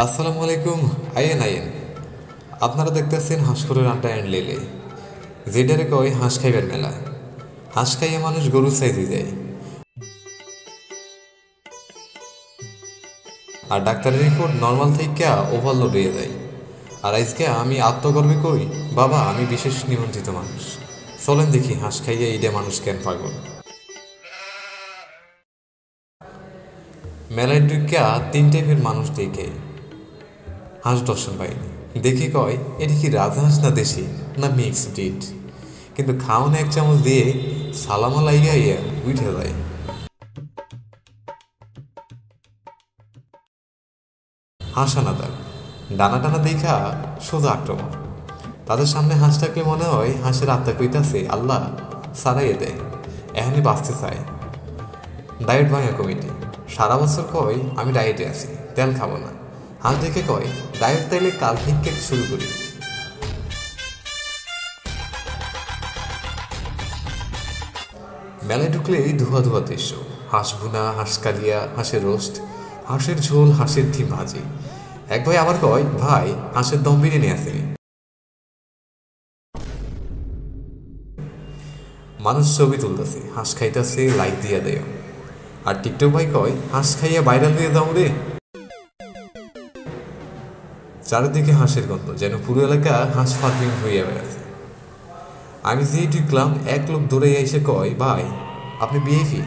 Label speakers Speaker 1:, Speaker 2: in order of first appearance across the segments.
Speaker 1: আসসালামু আলাইকুম। আইয়েন আইয়েন, আপনারা দেখতেছেন হাঁসকরের আড্ডা অ্যান্ড লেলে, যেটারে কয় হাঁস খাইবার মেলা। হাঁস খাইয়া মানুষ গরুর সাইজে যায়, আর ডাক্তারের রিপোর্ট নর্মাল থেকে ওভারলোড হয়ে যায়। আর আজকে আমি আত্মগর্বে কই, বাবা আমি বিশেষ নিমন্ত্রিত মানুষ। চলেন দেখি হাঁস খাইয়া এইটা মানুষ কেন পাগল। মেলায় ঢুকিয়া 3 টাইপের মানুষ দেখে হাঁস দর্শন পাইনি। দেখে কয় এটা কি রাজহাঁস না দেশি না মিক্সড ব্রিড, কিন্তু খাওয়ানো এক চামচ দিয়ে সালামা লাইয়া ইয়া উঠে যায়। হাঁসানাদার ডানা টানা দেখা সোজা আক্রমণ। তাদের সামনে হাঁস থাকলে মনে হয় হাঁসের আত্মা কইতাছে আল্লাহ সারাইয়ে দেয়, এখানে বাঁচতে চায়। ডায়েট ভাঙা কমিটি সারা বছর কয় আমি ডায়েটে আছি, তেল খাবো না। হাঁস দেখে কয় ডায়েট তাইলে কাল থেকে শুরু করি। মেলায় ঢুকলেই ধোয়া ধোয়া দৃশ্য, হাঁস ভুনা, হাঁস কালিয়া, হাঁসের রোস্ট, হাঁসের ঝোল, হাঁসের ডিম ভাজি। এক ভাই আবার কয় ভাই হাঁসের দম বিরিয়ানি আছে। মানুষ ছবি তুলতেছে, হাঁস খাইতেছে, লাইক দিয়া দেয়। আর টিকটক ভাই কয় হাঁস খাইয়া ভাইরাল হয়ে যাও রে। চারিদিকে হাঁসের গন্ধ, যেন পুরো এলাকা হাঁস ফার্মিং হইয়া বেড়াচ্ছে। আমি যেই ঢুকলাম এক লোক দৌড়ে এসে কয় ভাই আপনি বিএফি,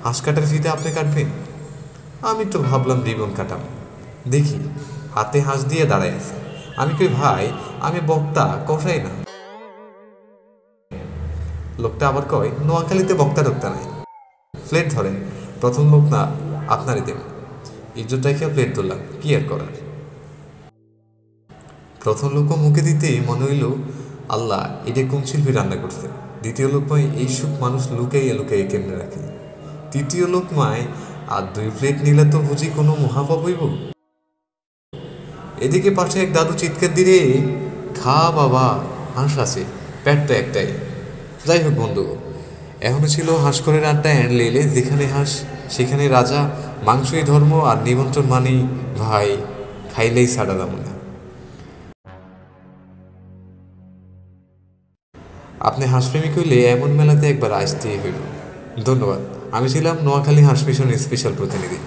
Speaker 1: হাঁস কাটার ফিতে আপনি কাটবেন? আমি তো ভাবলাম রিবন কাটাম, দেখি হাতে হাঁস দিয়ে দাঁড়ায় আছে। আমি কই ভাই আমি বক্তা, কষাই না। লোকটা আবার কয় নোয়াখালীতে বক্তা টক্তা নাই, প্লেট ধরেন। প্রথম লোক না আপনারই দেব, ইজ্জত রেখে প্লেট ধরলাম, কি আর করার। প্রথম লোক মুখে দিতেই মনে হইল আল্লাহ এটা কোন শিল্পী রান্না করছে। দ্বিতীয় লোকমায় এই সুখ মানুষ লুকাইয়া লুকাইয়া কেমনে রাখে। তৃতীয় লোকমায় আর 2 প্লেট নিলে তো বুঝি কোনো মহাপাপ হইব। এদিকে পাশে এক দাদু চিৎকার দিলে খা বাবা হাঁস আছে, পেট তো একটাই। যাই হোক বন্ধু, এখনো ছিল হাঁসকরের আড্ডা অ্যান্ড লেলে, যেখানে হাঁস সেখানে রাজা, মাংসই ধর্ম, আর নিমন্ত্রণ মানেই ভাই খাইলেই ছাড়া দাম না। আপনি হাঁসপ্রেমিক হইলে এমন মেলাতে একবার আসতেই হইল। ধন্যবাদ। আমি ছিলাম নোয়াখালী হাঁস মিশনের স্পেশাল প্রতিনিধি।